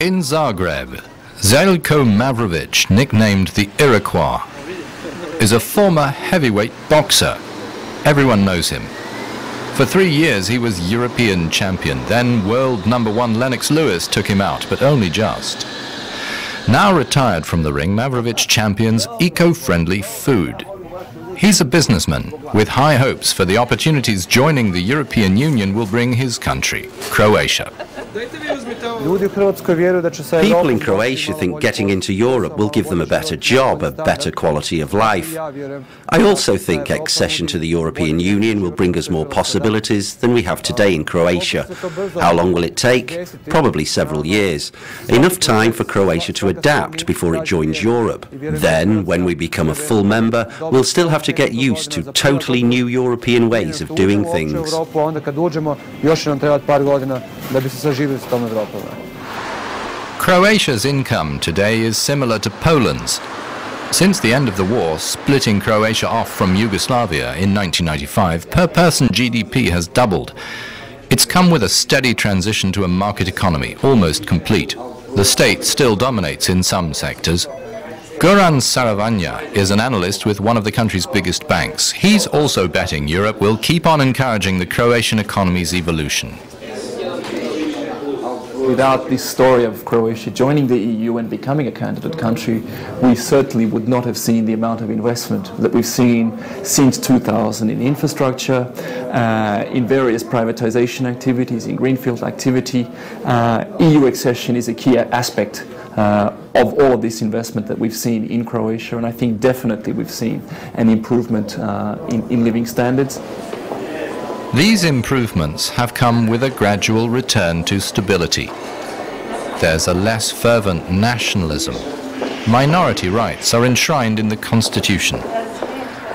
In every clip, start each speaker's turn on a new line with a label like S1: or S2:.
S1: In Zagreb, Zeljko Mavrovic, nicknamed the Iroquois, is a former heavyweight boxer. Everyone knows him. For 3 years he was European champion, then world #1 Lennox Lewis took him out, but only just. Now retired from the ring, Mavrovic champions eco-friendly food. He's a businessman with high hopes for the opportunities joining the European Union will bring his country, Croatia.
S2: People in Croatia think getting into Europe will give them a better job, a better quality of life. I also think accession to the European Union will bring us more possibilities than we have today in Croatia. How long will it take? Probably several years. Enough time for Croatia to adapt before it joins Europe. Then, when we become a full member, we'll still have to get used to totally new European ways of doing things.
S1: Croatia's income today is similar to Poland's. Since the end of the war, splitting Croatia off from Yugoslavia in 1995, per-person GDP has doubled. It's come with a steady transition to a market economy, almost complete. The state still dominates in some sectors. Goran Saravanja is an analyst with one of the country's biggest banks. He's also betting Europe will keep on encouraging the Croatian economy's evolution.
S3: Without this story of Croatia joining the EU and becoming a candidate country, we certainly would not have seen the amount of investment that we've seen since 2000 in infrastructure, in various privatization activities, in greenfield activity. EU accession is a key aspect of all of this investment that we've seen in Croatia, and I think definitely we've seen an improvement in living standards.
S1: These improvements have come with a gradual return to stability. There's a less fervent nationalism. Minority rights are enshrined in the constitution.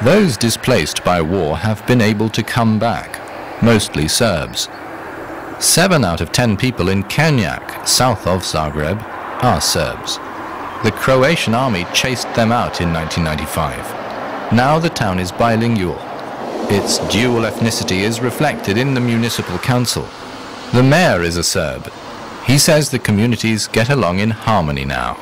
S1: Those displaced by war have been able to come back, mostly Serbs. 7 out of 10 people in Kenjak, south of Zagreb, are Serbs. The Croatian army chased them out in 1995. Now the town is bilingual. Its dual ethnicity is reflected in the municipal council. The mayor is a Serb. He says the communities get along in harmony now.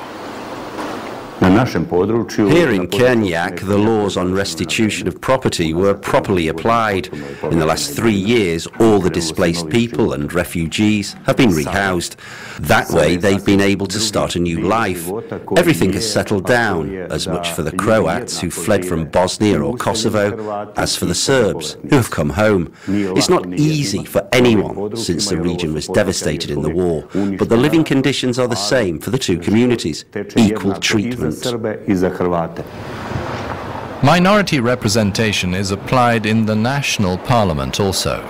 S2: Here in Kenjak, the laws on restitution of property were properly applied. In the last 3 years, all the displaced people and refugees have been rehoused. That way, they've been able to start a new life. Everything has settled down, as much for the Croats who fled from Bosnia or Kosovo, as for the Serbs who have come home. It's not easy for anyone, since the region was devastated in the war, but the living conditions are the same for the two communities, equal treatment.
S1: Minority representation is applied in the national parliament also.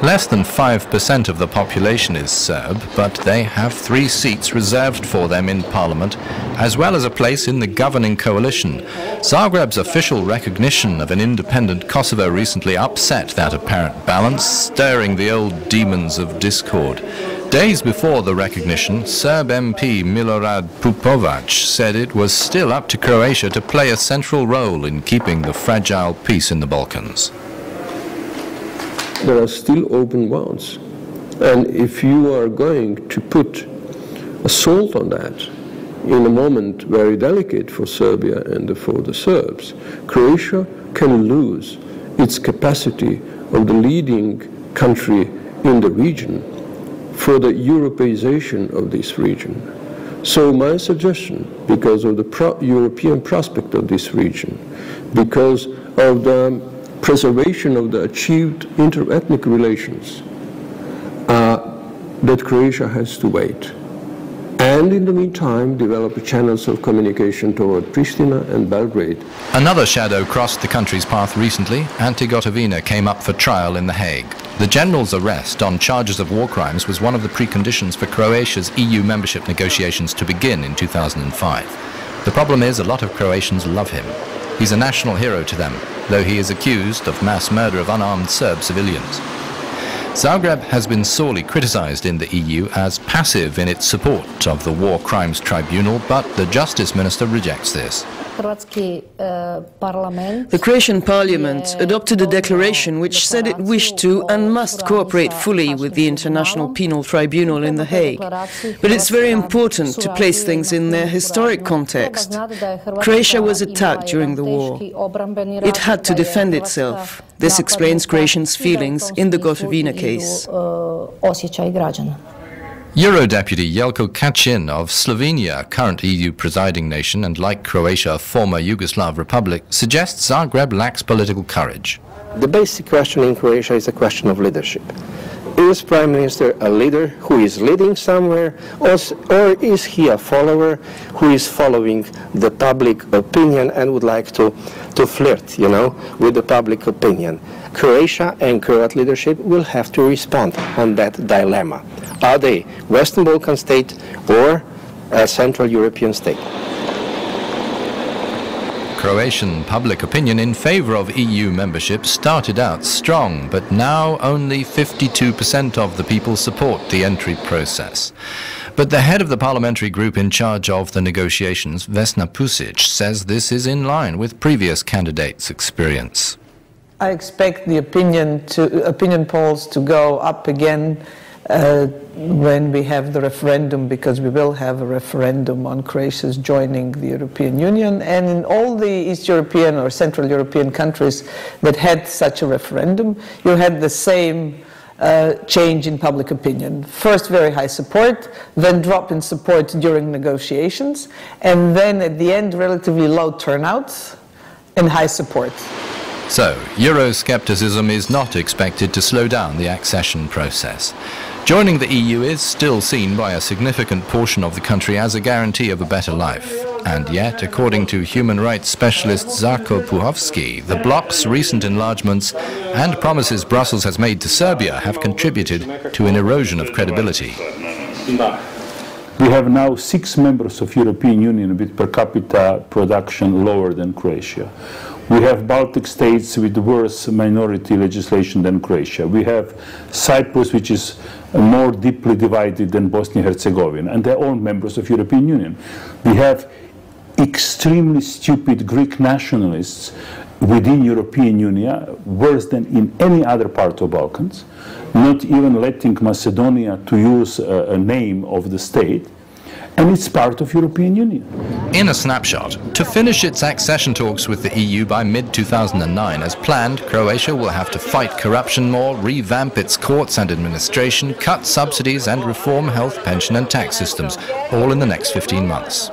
S1: Less than 5% of the population is Serb, but they have 3 seats reserved for them in parliament, as well as a place in the governing coalition. Zagreb's official recognition of an independent Kosovo recently upset that apparent balance, stirring the old demons of discord. Days before the recognition, Serb MP Milorad Pupovac said it was still up to Croatia to play a central role in keeping the fragile peace in the Balkans.
S4: There are still open wounds, and if you are going to put a salt on that in a moment very delicate for Serbia and for the Serbs, Croatia can lose its capacity of the leading country in the region for the Europeization of this region. So my suggestion, because of the European prospect of this region, because of the preservation of the achieved inter-ethnic relations, that Croatia has to wait. And in the meantime, develop channels of communication toward Pristina and Belgrade.
S1: Another shadow crossed the country's path recently. Anti-Gotovina came up for trial in The Hague. The general's arrest on charges of war crimes was one of the preconditions for Croatia's EU membership negotiations to begin in 2005. The problem is a lot of Croatians love him. He's a national hero to them, though he is accused of mass murder of unarmed Serb civilians. Zagreb has been sorely criticized in the EU as passive in its support of the War Crimes Tribunal, but the Justice Minister rejects this.
S5: The Croatian parliament adopted a declaration which said it wished to and must cooperate fully with the International Penal Tribunal in The Hague. But it's very important to place things in their historic context. Croatia was attacked during the war. It had to defend itself. This explains Croatians' feelings in the Gotovina case.
S1: Eurodeputee Jelko Kacin of Slovenia, current EU presiding nation and like Croatia, a former Yugoslav republic, suggests Zagreb lacks political courage.
S6: The basic question in Croatia is a question of leadership. Is Prime Minister a leader who is leading somewhere, or is he a follower who is following the public opinion and would like to flirt, with the public opinion? Croatia and Croat leadership will have to respond on that dilemma. Are they Western Balkan state or a Central European state?
S1: Croatian public opinion in favor of EU membership started out strong, but now only 52% of the people support the entry process. But the head of the parliamentary group in charge of the negotiations, Vesna Pusic, says this is in line with previous candidates' experience.
S7: I expect the opinion polls to go up again when we have the referendum, because we will have a referendum on Croatia's joining the European Union, and in all the East European or Central European countries that had such a referendum, you had the same change in public opinion. First very high support, then drop in support during negotiations, and then at the end relatively low turnout and high support.
S1: So, Euroscepticism is not expected to slow down the accession process. Joining the EU is still seen by a significant portion of the country as a guarantee of a better life. And yet, according to human rights specialist Zarko Puhovski, the bloc's recent enlargements and promises Brussels has made to Serbia have contributed to an erosion of credibility.
S8: We have now 6 members of European Union with per capita production lower than Croatia. We have Baltic states with worse minority legislation than Croatia. We have Cyprus, which is more deeply divided than Bosnia and Herzegovina, and they're all members of European Union. We have extremely stupid Greek nationalists within European Union, worse than in any other part of Balkans, not even letting Macedonia to use a name of the state. And it's part of European Union.
S1: In a snapshot, to finish its accession talks with the EU by mid-2009 as planned, Croatia will have to fight corruption more, revamp its courts and administration, cut subsidies and reform health, pension and tax systems, all in the next 15 months.